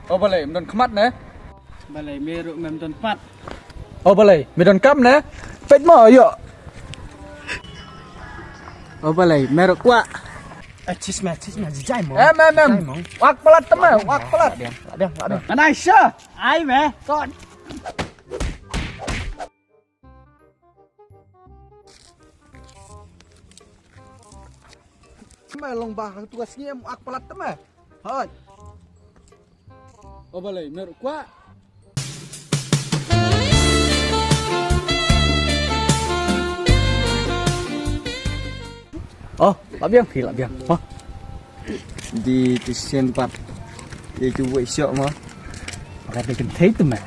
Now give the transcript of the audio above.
Ô bà lệ, mình đồn khăm mắt nè. Bà lấy mê rượu mềm tuần phát. Ô bà lệ, mình đồn căm nè. Phết mở yuk. Ô bà lấy mê rượu quá. Cisma, jai mo. Em. Wak pelat temen, wak pelat. Ada. Anh ai sơ? Ai mẹ? Con. Temen lomba tugasnya wak pelat temen. Hoi. Ô bà lệ, mẹ rượu quá. Oh, labiang. Oh. Di tusian 4 dia cuba isyak mah. Makanya kan thấy tuh mẹ.